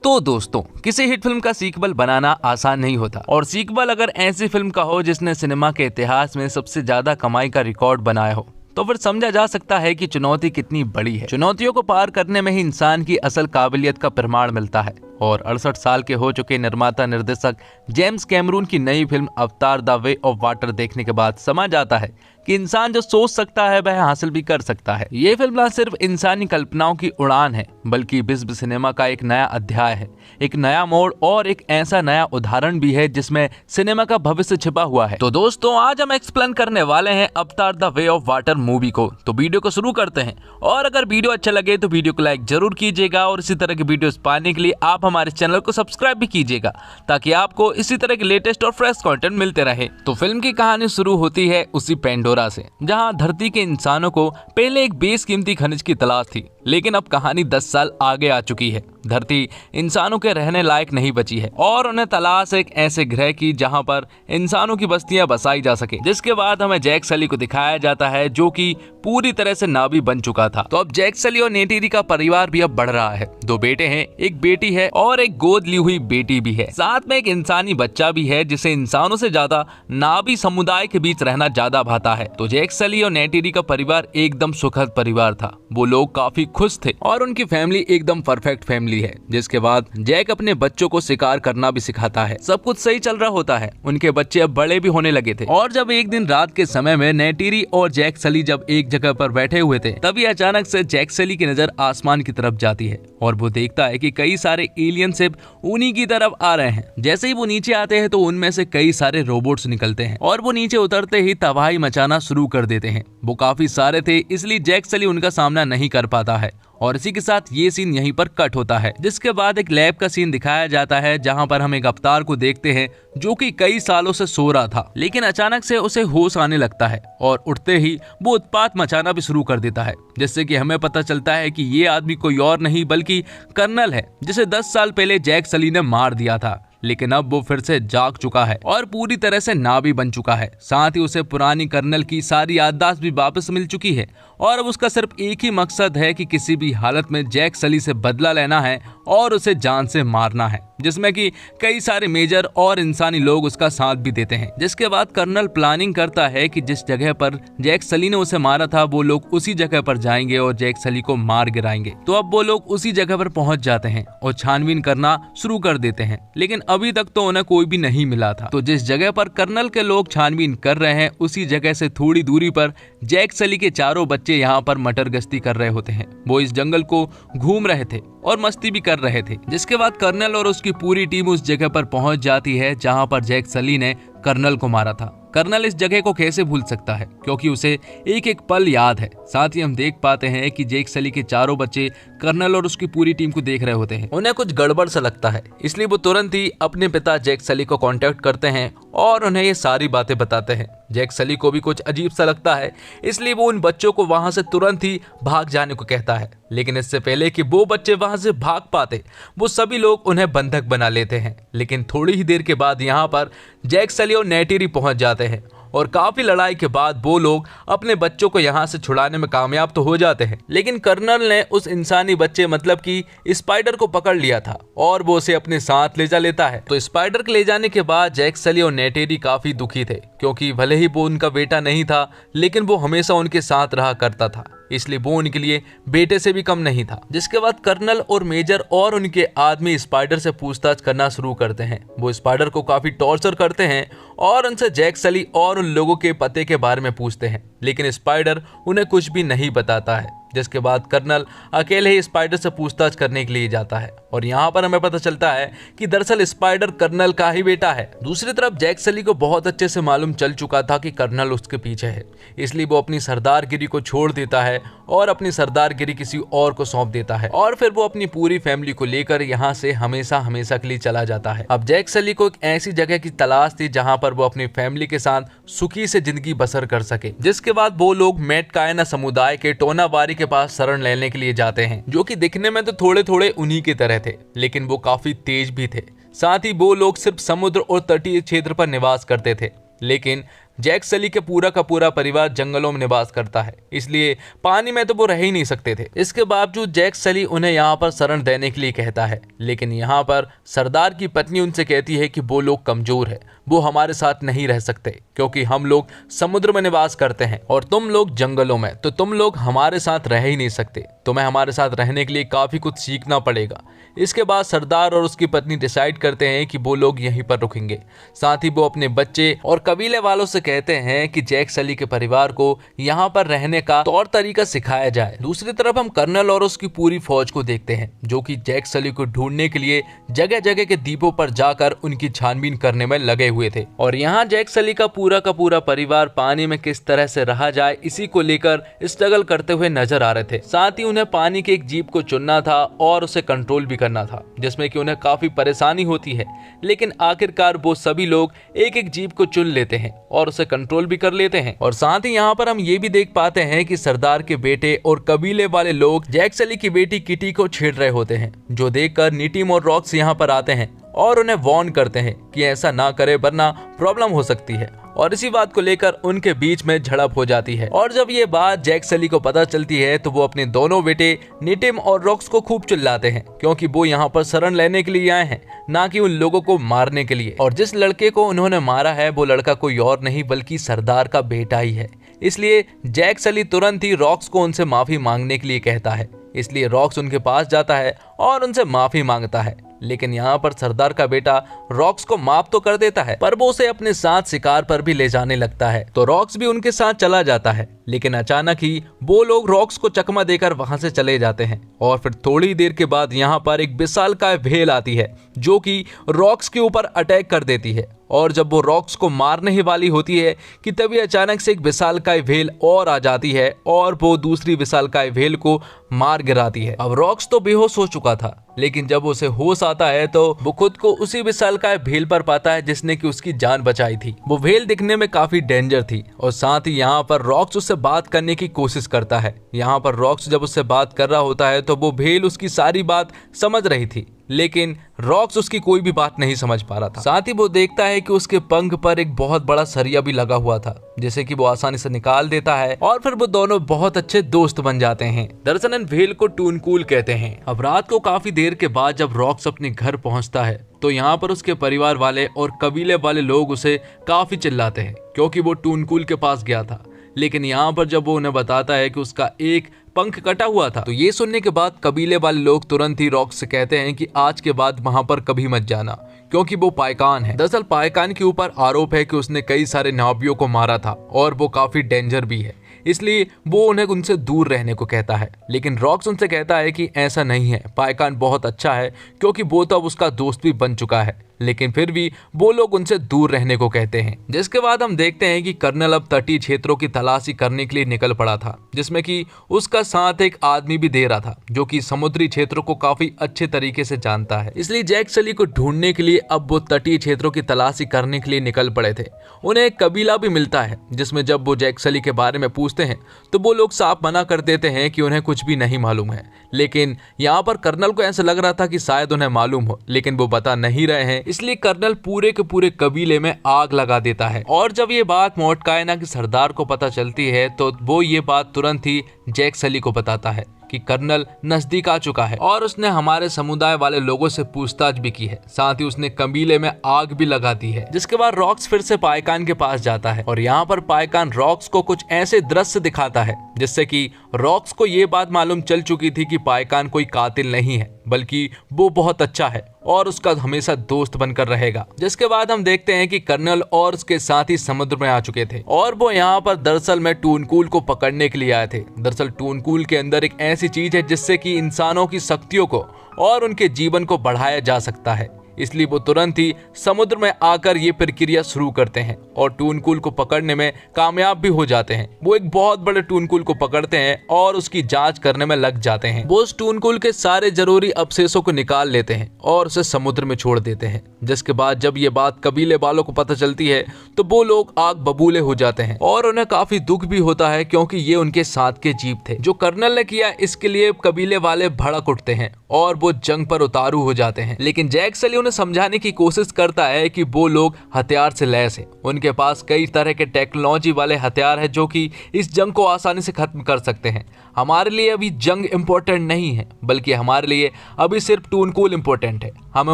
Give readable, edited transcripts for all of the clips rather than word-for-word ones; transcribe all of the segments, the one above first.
तो दोस्तों, किसी हिट फिल्म का सीक्वल बनाना आसान नहीं होता, और सीक्वल अगर ऐसी फिल्म का हो जिसने सिनेमा के इतिहास में सबसे ज्यादा कमाई का रिकॉर्ड बनाया हो, तो फिर समझा जा सकता है कि चुनौती कितनी बड़ी है। चुनौतियों को पार करने में ही इंसान की असल काबिलियत का प्रमाण मिलता है। और 68 साल के हो चुके निर्माता निर्देशक जेम्स कैमरून की नई फिल्म अवतार द वे ऑफ वाटर देखने के बाद समझ आता है कि इंसान जो सोच सकता है वह हासिल भी कर सकता है। ये फिल्म न सिर्फ इंसानी कल्पनाओं की उड़ान है, बल्कि विश्व सिनेमा का एक नया अध्याय है, एक नया मोड़ और एक ऐसा नया उदाहरण भी है जिसमें सिनेमा का भविष्य छिपा हुआ है। तो दोस्तों, आज हम एक्सप्लेन करने वाले हैं अवतार the way of water movie को। तो वीडियो को शुरू करते हैं, और अगर वीडियो अच्छा लगे तो वीडियो को लाइक जरूर कीजिएगा, और इसी तरह की वीडियोस पाने के लिए आप हमारे चैनल को सब्सक्राइब भी कीजिएगा, ताकि आपको इसी तरह के लेटेस्ट और फ्रेश कंटेंट मिलते रहे। तो फिल्म की कहानी शुरू होती है उसी पेंडोरा से, जहां धरती के इंसानों को पहले एक बेशकीमती खनिज की तलाश थी, लेकिन अब कहानी 10 साल आगे आ चुकी है। धरती इंसानों के रहने लायक नहीं बची है, और उन्हें तलाश एक ऐसे ग्रह की जहां पर इंसानों की बस्तियां बसाई जा सके। जिसके बाद हमें जैक सली को दिखाया जाता है, जो कि पूरी तरह से नावी बन चुका था। तो अब जैक सली और नेटेरी का परिवार भी अब बढ़ रहा है। 2 बेटे हैं, एक बेटी है और एक गोद ली हुई बेटी भी है। साथ में एक इंसानी बच्चा भी है, जिसे इंसानों से ज्यादा नावी समुदाय के बीच रहना ज्यादा भाता है। तो जैक सली और नेटेरी का परिवार एकदम सुखद परिवार था। वो लोग काफी खुश थे, और उनकी फैमिली एकदम परफेक्ट फैमिली है। जिसके बाद जैक अपने बच्चों को शिकार करना भी सिखाता है। सब कुछ सही चल रहा होता है। उनके बच्चे अब बड़े भी होने लगे थे, और जब एक दिन रात के समय में नेटेरी और जैक सली जब एक जगह पर बैठे हुए थे, तभी अचानक से जैक सली की नजर आसमान की तरफ जाती है, और वो देखता है कि कई सारे एलियन शिप उन्हीं की तरफ आ रहे हैं। जैसे ही वो नीचे आते हैं तो उनमें से कई सारे रोबोट्स निकलते हैं, और वो नीचे उतरते ही तबाही मचाना शुरू कर देते हैं। वो काफी सारे थे, इसलिए जैक सली उनका सामना नहीं कर पाता है। और इसी के साथ ये सीन यहीं पर कट होता है। जिसके बाद एक लैब का सीन दिखाया जाता है, जहां पर हम एक अवतार को देखते हैं जो कि कई सालों से सो रहा था, लेकिन अचानक से उसे होश आने लगता है, और उठते ही वो उत्पात मचाना भी शुरू कर देता है। जिससे कि हमें पता चलता है कि ये आदमी कोई और नहीं बल्कि कर्नल है, जिसे 10 साल पहले जैक सली ने मार दिया था। लेकिन अब वो फिर से जाग चुका है और पूरी तरह से नावी बन चुका है। साथ ही उसे पुरानी कर्नल की सारी याददाश्त भी वापस मिल चुकी है, और अब उसका सिर्फ एक ही मकसद है कि किसी भी हालत में जैक सली से बदला लेना है और उसे जान से मारना है। जिसमें कि कई सारे मेजर और इंसानी लोग उसका साथ भी देते हैं। जिसके बाद कर्नल प्लानिंग करता है कि जिस जगह पर जैक सली ने उसे मारा था, वो लोग उसी जगह पर जाएंगे और जैक सली को मार गिराएंगे। तो अब वो लोग उसी जगह पर पहुंच जाते हैं और छानबीन करना शुरू कर देते हैं, लेकिन अभी तक तो उन्हें कोई भी नहीं मिला था। तो जिस जगह पर कर्नल के लोग छानबीन कर रहे हैं, उसी जगह से थोड़ी दूरी पर जैक सली के चारों बच्चे यहाँ पर मटर गश्ती कर रहे होते हैं। वो इस जंगल को घूम रहे थे और मस्ती भी कर रहे थे। जिसके बाद कर्नल और उसकी पूरी टीम उस जगह पर पहुंच जाती है जहां पर जैक सली ने कर्नल को मारा था। कर्नल इस जगह को कैसे भूल सकता है, क्योंकि उसे एक एक पल याद है। साथ ही हम देख पाते हैं कि जैक सली के चारों बच्चे कर्नल और उसकी पूरी टीम को देख रहे होते हैं। उन्हें कुछ गड़बड़ सा लगता है, इसलिए वो तुरंत ही अपने पिता जैक सली को कांटेक्ट करते हैं और उन्हें ये सारी बातें बताते हैं। जैक सली को भी कुछ अजीब सा लगता है, इसलिए वो उन बच्चों को वहां से तुरंत ही भाग जाने को कहता है। लेकिन इससे पहले कि वो बच्चे वहां से भाग पाते, वो सभी लोग उन्हें बंधक बना लेते हैं। लेकिन थोड़ी ही देर के बाद यहाँ पर जैक सली और नेटेरी पहुंच जाते हैं, और काफी लड़ाई के बाद वो लोग अपने बच्चों को यहाँ से छुड़ाने में कामयाब तो हो जाते हैं। लेकिन कर्नल ने उस इंसानी बच्चे मतलब कि स्पाइडर को पकड़ लिया था, और वो उसे अपने साथ ले जा लेता है। तो स्पाइडर के ले जाने के बाद जैक सली और नेटेरी काफी दुखी थे, क्योंकि भले ही वो उनका बेटा नहीं था, लेकिन वो हमेशा उनके साथ रहा करता था, इसलिए वो उनके लिए बेटे से भी कम नहीं था। जिसके बाद कर्नल और मेजर और उनके आदमी स्पाइडर से पूछताछ करना शुरू करते हैं। वो स्पाइडर को काफी टॉर्चर करते हैं और उनसे जैक सली और उन लोगों के पते के बारे में पूछते हैं, लेकिन स्पाइडर उन्हें कुछ भी नहीं बताता है। जिसके बाद कर्नल अकेले ही स्पाइडर से पूछताछ करने के लिए जाता है, और यहाँ पर हमें पता चलता है कि दरअसल स्पाइडर कर्नल का ही बेटा है। दूसरी तरफ जैक सली को बहुत अच्छे से मालूम चल चुका था कि कर्नल उसके पीछे है, इसलिए वो अपनी सरदारगिरी को छोड़ देता है और अपनी सरदारगिरी किसी और को सौंप देता है, और फिर वो अपनी पूरी फैमिली को लेकर यहाँ से हमेशा हमेशा के लिए चला जाता है। अब जैक सली को एक ऐसी जगह की तलाश थी जहाँ पर वो अपनी फैमिली के साथ सुखी से जिंदगी बसर कर सके। जिसके बाद वो लोग मैटकायना समुदाय के टोनाबारी के पास शरण लेने के लिए जाते हैं, जो कि दिखने में तो थोड़े थोड़े उन्हीं की तरह थे, लेकिन वो काफी तेज भी थे। साथ ही वो लोग सिर्फ समुद्र और तटीय क्षेत्र पर निवास करते थे, लेकिन जैक सली के पूरा का पूरा परिवार जंगलों में निवास करता है, इसलिए पानी में तो वो रह ही नहीं सकते थे। इसके बावजूद जैक सली उन्हें यहाँ पर शरण देने के लिए कहता है, लेकिन यहाँ पर सरदार की पत्नी उनसे कहती है कि वो लोग कमजोर है, वो हमारे साथ नहीं रह सकते क्योंकि हम लोग समुद्र में निवास करते हैं और तुम लोग जंगलों में, तो तुम लोग हमारे साथ रह ही नहीं सकते। तुम्हें हमारे साथ रहने के लिए काफी कुछ सीखना पड़ेगा। इसके बाद सरदार और उसकी पत्नी डिसाइड करते हैं कि वो लोग यहीं पर रुकेंगे। साथ ही वो अपने बच्चे और कबीले वालों से कहते हैं कि जैक सली के परिवार को यहाँ पर रहने का तौर तरीका सिखाया जाए। दूसरी तरफ हम कर्नल और उसकी पूरी फौज को देखते हैं जो कि जैक सली को ढूंढने के लिए जगह जगह के द्वीपों पर जाकर उनकी छानबीन करने में लगे हुए थे। और यहाँ जैक सली का पूरा परिवार पानी में किस तरह से रहा जाए इसी को लेकर स्ट्रगल करते हुए नजर आ रहे थे। साथ ही उन्हें पानी के एक जीप को चुनना था और उसे कंट्रोल भी करना था, जिसमें कि उन्हें काफी परेशानी होती है, लेकिन आखिरकार वो सभी लोग एक एक जीप को चुन लेते हैं और उसे कंट्रोल भी कर लेते हैं। और साथ ही यहाँ पर हम ये भी देख पाते हैं कि सरदार के बेटे और कबीले वाले लोग जैक सली की बेटी किटी को छेड़ रहे होते हैं, जो देखकर नीटिम और रॉक्स यहाँ पर आते हैं और उन्हें वार्न करते हैं कि ऐसा ना करे वरना प्रॉब्लम हो सकती है। और इसी बात को लेकर उनके बीच में झड़प हो जाती है। और जब ये बात जैक सली को पता चलती है तो वो अपने दोनों बेटे नीटिम और रॉक्स को खूब चिल्लाते हैं, क्योंकि वो यहाँ पर शरण लेने के लिए आए हैं, ना कि उन लोगों को मारने के लिए। और जिस लड़के को उन्होंने मारा है वो लड़का कोई और नहीं बल्कि सरदार का बेटा ही है। इसलिए जैक सली तुरंत ही रॉक्स को उनसे माफी मांगने के लिए कहता है। इसलिए रॉक्स उनके पास जाता है और उनसे माफी मांगता है, लेकिन यहाँ पर सरदार का बेटा रॉक्स को माफ तो कर देता है, पर वो उसे अपने साथ शिकार पर भी ले जाने लगता है। तो रॉक्स भी उनके साथ चला जाता है, लेकिन अचानक ही वो लोग रॉक्स को चकमा देकर वहां से चले जाते हैं। और फिर थोड़ी देर के बाद यहाँ पर एक विशालकाय व्हेल आती है जो कि रॉक्स के ऊपर अटैक कर देती है। और जब वो रॉक्स को मारने ही वाली होती है कि तभी अचानक से एक विशालकाय व्हेल और आ जाती है और वो दूसरी विशालकाय व्हेल को मार गिराती है। अब रॉक्स तो बेहोश हो चुका था, लेकिन जब उसे होश आता है तो वो खुद को उसी विशालकाय व्हेल पर पाता है जिसने कि उसकी जान बचाई थी। वो व्हेल दिखने में काफी डेंजर थी और साथ ही यहाँ पर रॉक्स उससे बात करने की कोशिश करता है। यहाँ पर रॉक्स जब उससे बात कर रहा होता है तो वो व्हेल उसकी सारी बात समझ रही थी, लेकिन रॉक्स उसकी कोई भी बात नहीं समझ पा रहा था। साथ ही वो देखता है कि उसके पंख पर एक बहुत बड़ा सरिया भी लगा हुआ था, जिसे कि वो आसानी से निकाल देता है और फिर वो दोनों बहुत अच्छे दोस्त बन जाते हैं। दरअसल इन व्हेल को टूनकूल कहते हैं। अब रात को काफी देर के बाद जब रॉक्स अपने घर पहुंचता है तो यहाँ पर उसके परिवार वाले और कबीले वाले लोग उसे काफी चिल्लाते हैं, क्योंकि वो टूनकूल के पास गया था। लेकिन यहाँ पर जब वो उन्हें बताता है कि उसका एक पंख कटा हुआ था, तो ये सुनने के बाद कबीले वाले लोग तुरंत ही रॉक्स से कहते हैं कि आज के बाद वहां पर कभी मत जाना, क्योंकि वो पायकान है। दरअसल पायकान के ऊपर आरोप है कि उसने कई सारे नावियों को मारा था और वो काफी डेंजर भी है, इसलिए वो उन्हें उनसे दूर रहने को कहता है। लेकिन रॉक्स उनसे कहता है कि ऐसा नहीं है, पायकान बहुत अच्छा है, क्योंकि वो तो अब उसका दोस्त भी बन चुका है। लेकिन फिर भी वो लोग उनसे दूर रहने को कहते हैं। जिसके बाद हम देखते हैं कि कर्नल अब तटीय क्षेत्रों की तलाशी करने के लिए निकल पड़ा था, जिसमें कि उसका साथ एक आदमी भी दे रहा था जो कि समुद्री क्षेत्रों को काफी अच्छे तरीके से जानता है। इसलिए जैक सली को ढूंढने के लिए अब वो तटीय क्षेत्रों की तलाशी करने के लिए निकल पड़े थे। उन्हें एक कबीला भी मिलता है, जिसमें जब वो जैक सली के बारे में पूछते हैं तो वो लोग साफ मना कर देते हैं कि उन्हें कुछ भी नहीं मालूम है। लेकिन यहाँ पर कर्नल को ऐसा लग रहा था कि शायद उन्हें मालूम हो, लेकिन वो बता नहीं रहे हैं, इसलिए कर्नल पूरे के पूरे कबीले में आग लगा देता है। और जब ये बात मोटकायना के सरदार को पता चलती है तो वो ये बात तुरंत ही जैक सली को बताता है कि कर्नल नजदीक आ चुका है और उसने हमारे समुदाय वाले लोगों से पूछताछ भी की है, साथ ही उसने कबीले में आग भी लगा दी है। जिसके बाद रॉक्स फिर से पायकान के पास जाता है और यहाँ पर पायकान रॉक्स को कुछ ऐसे दृश्य दिखाता है जिससे कि रॉक्स को ये बात मालूम चल चुकी थी कि पायकान कोई कातिल नहीं है, बल्कि वो बहुत अच्छा है और उसका हमेशा दोस्त बनकर रहेगा। जिसके बाद हम देखते हैं कि कर्नल और उसके साथी समुद्र में आ चुके थे और वो यहाँ पर दरअसल में टूनकूल को पकड़ने के लिए आए थे। दरअसल टूनकूल के अंदर एक ऐसी चीज है जिससे कि इंसानों की शक्तियों को और उनके जीवन को बढ़ाया जा सकता है, इसलिए वो तुरंत ही समुद्र में आकर ये प्रक्रिया शुरू करते हैं और टूनकूल को पकड़ने में कामयाब भी हो जाते हैं। वो एक बहुत बड़े टूनकूल को पकड़ते हैं और उसकी जांच करने में लग जाते हैं। वो उस टूनकूल के सारे जरूरी अवशेषों को निकाल लेते हैं और उसे समुद्र में छोड़ देते हैं। जिसके बाद जब ये बात कबीले वालों को पता चलती है तो वो लोग आग बबूले हो जाते हैं और उन्हें काफी दुख भी होता है, क्योंकि ये उनके साथ के जीव थे। जो कर्नल ने किया इसके लिए कबीले वाले भड़क उठते हैं और वो जंग पर उतारू हो जाते हैं। लेकिन जैक सली उन्हें समझाने की कोशिश करता है कि वो लोग हथियार से लैस हैं। उनके पास कई तरह के टेक्नोलॉजी वाले हथियार हैं जो कि इस जंग को आसानी से खत्म कर सकते हैं। हमारे लिए अभी जंग इम्पोर्टेंट नहीं है, बल्कि हमारे लिए अभी सिर्फ टूनकूल इम्पोर्टेंट है। हमें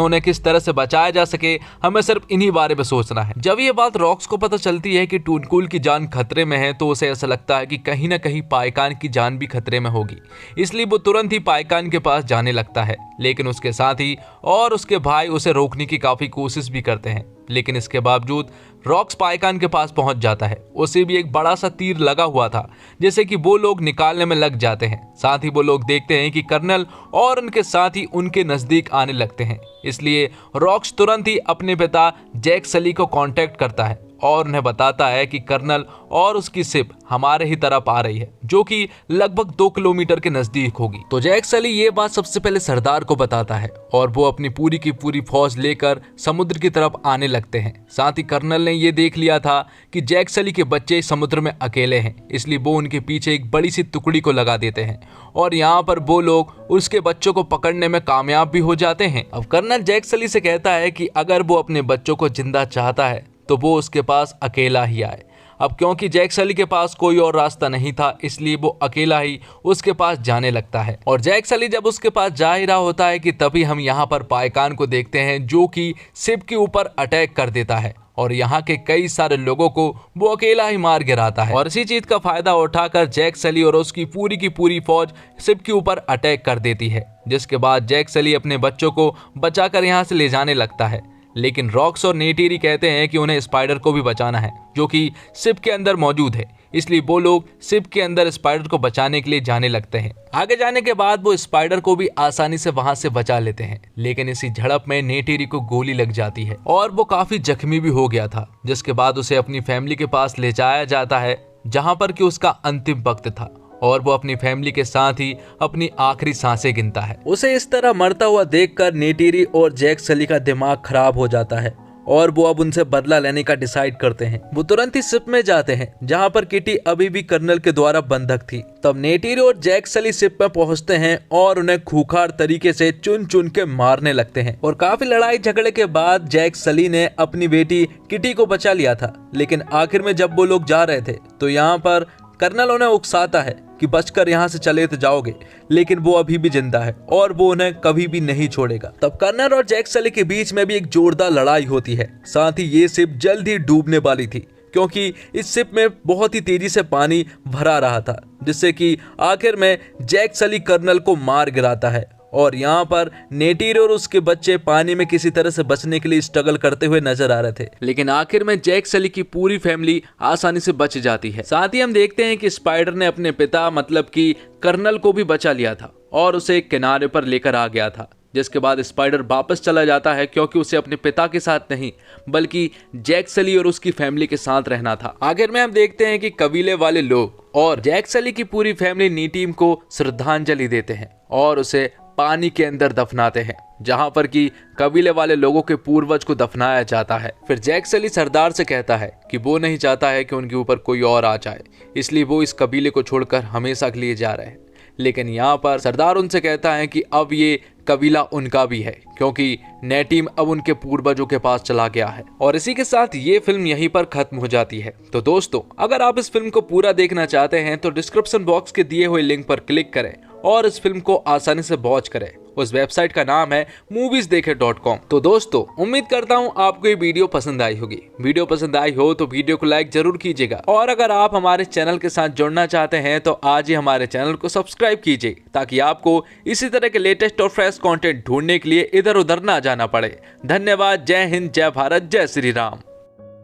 उन्हें किस तरह से बचाया जा सके, हमें सिर्फ इन्हीं बारे में सोचना है। जब ये बात रॉक्स को पता चलती है कि टूनकूल की जान खतरे में है, तो उसे ऐसा लगता है कि कहीं ना कहीं पाइकान की जान भी खतरे में होगी। इसलिए वो तुरंत ही पाइकान के पास जाने लगता है, लेकिन उसके साथ ही और उसके भाई उसे रोकने की काफी कोशिश भी करते हैं। लेकिन इसके बावजूद रॉक्स पाइकान के पास पहुंच जाता है। उसे भी एक बड़ा सा तीर लगा हुआ था, जैसे कि वो लोग निकालने में लग जाते हैं। साथ ही वो लोग देखते हैं कि कर्नल और उनके साथी उनके नजदीक आने लगते हैं। इसलिए रॉक्स तुरंत ही अपने पिता जैक सली को कांटेक्ट करता है और उन्हें बताता है कि कर्नल और उसकी शिप हमारे ही तरफ आ रही है, जो कि लगभग 2 किलोमीटर के नजदीक होगी। तो जैक सली ये बात सबसे पहले सरदार को बताता है और वो अपनी पूरी की पूरी फौज लेकर समुद्र की तरफ आने लगते हैं। साथ ही कर्नल ने ये देख लिया था कि जैक सली के बच्चे समुद्र में अकेले हैं, इसलिए वो उनके पीछे एक बड़ी सी टुकड़ी को लगा देते हैं और यहाँ पर वो लोग उसके बच्चों को पकड़ने में कामयाब भी हो जाते हैं। अब कर्नल जैक सली से कहता है कि अगर वो अपने बच्चों को जिंदा चाहता है तो वो उसके पास अकेला ही आए। अब क्योंकि जैक सली के पास कोई और रास्ता नहीं था, इसलिए वो अकेला ही उसके पास जाने लगता है। और जैक सली जब उसके पास जा ही रहा होता है कि तभी हम यहाँ पर पाइकान को देखते हैं, जो कि शिप के ऊपर अटैक कर देता है और यहाँ के कई सारे लोगों को वो अकेला ही मार गिराता है। और इसी चीज का फायदा उठाकर जैक सली और उसकी पूरी की पूरी फौज शिप के ऊपर अटैक कर देती है, जिसके बाद जैक सली अपने बच्चों को बचाकर यहाँ से ले जाने लगता है। लेकिन रॉक्स और नेटीरी कहते हैं कि उन्हें स्पाइडर को भी बचाना है, जो कि शिप के अंदर मौजूद है। इसलिए वो लोग शिप के अंदर स्पाइडर को बचाने के लिए जाने लगते हैं। आगे जाने के बाद वो स्पाइडर को भी आसानी से वहां से बचा लेते हैं, लेकिन इसी झड़प में नेटीरी को गोली लग जाती है और वो काफी जख्मी भी हो गया था, जिसके बाद उसे अपनी फैमिली के पास ले जाया जाता है, जहां पर कि उसका अंतिम वक्त था और वो अपनी फैमिली के साथ ही अपनी आखिरी सांसें गिनता है। उसे इस तरह मरता हुआ देखकर नेटीरी और जैक सली का दिमाग खराब हो जाता है और वो अब उनसे बदला लेने का डिसाइड करते हैं। वो तुरंत ही शिप में जाते हैं, जहां पर किटी अभी भी कर्नल के द्वारा बंधक थी। तब नेटीरी और जैक सली शिप में पहुंचते हैं और उन्हें खूंखार तरीके से चुन चुन के मारने लगते हैं। और काफी लड़ाई झगड़े के बाद जैक सली ने अपनी बेटी किटी को बचा लिया था, लेकिन आखिर में जब वो लोग जा रहे थे तो यहाँ पर कर्नल उन्हें उकसाता है कि बचकर यहाँ से चले तो जाओगे, लेकिन वो अभी भी जिंदा है और वो उन्हें कभी भी नहीं छोड़ेगा। तब कर्नल और जैक सली के बीच में भी एक जोरदार लड़ाई होती है। साथ ही ये शिप जल्द ही डूबने वाली थी, क्योंकि इस शिप में बहुत ही तेजी से पानी भरा रहा था, जिससे कि आखिर में जैक सली कर्नल को मार गिराता है। और यहाँ पर नेटीरी और उसके बच्चे पानी में किसी तरह से बचने के लिए स्ट्रगल करते हुए नजर आ रहे थे, लेकिन आखिर में जैक सली की पूरी फैमिली आसानी से बच जाती है। साथ ही हम देखते हैं कि स्पाइडर ने अपने पिता मतलब कि कर्नल को भी बचा लिया था और उसे एक किनारे पर लेकर आ गया था, जिसके बाद स्पाइडर वापस चला जाता है, क्योंकि उसे अपने पिता के साथ नहीं बल्कि जैक सली और उसकी फैमिली के साथ रहना था। आखिर में हम देखते हैं कि कबीले वाले लोग और जैक सली की पूरी फैमिली नीटीम को श्रद्धांजलि देते हैं और उसे पानी के अंदर दफनाते हैं, जहां पर कि कबीले वाले लोगों के पूर्वज को दफनाया जाता है। फिर जैक सली सरदार से कहता है कि वो नहीं चाहता है कि उनके ऊपर कोई और आ जाए, इसलिए वो इस कबीले को छोड़कर हमेशा के लिए जा रहे हैं। लेकिन यहाँ पर सरदार उनसे कहता है कि अब ये कबीला उनका भी है, क्योंकि नेटीम अब उनके पूर्वजों के पास चला गया है। और इसी के साथ ये फिल्म यहीं पर खत्म हो जाती है। तो दोस्तों, अगर आप इस फिल्म को पूरा देखना चाहते हैं तो डिस्क्रिप्शन बॉक्स के दिए हुए लिंक पर क्लिक करें और इस फिल्म को आसानी से वॉच करें। उस वेबसाइट का नाम है moviesdekhe.com। तो दोस्तों, उम्मीद करता हूँ आपको ये वीडियो पसंद आई होगी। वीडियो पसंद आई हो तो वीडियो को लाइक जरूर कीजिएगा, और अगर आप हमारे चैनल के साथ जुड़ना चाहते हैं तो आज ही हमारे चैनल को सब्सक्राइब कीजिए, ताकि आपको इसी तरह के लेटेस्ट और फ्रेश कंटेंट ढूंढने के लिए इधर उधर ना जाना पड़े। धन्यवाद। जय हिंद, जय भारत, जय श्री राम।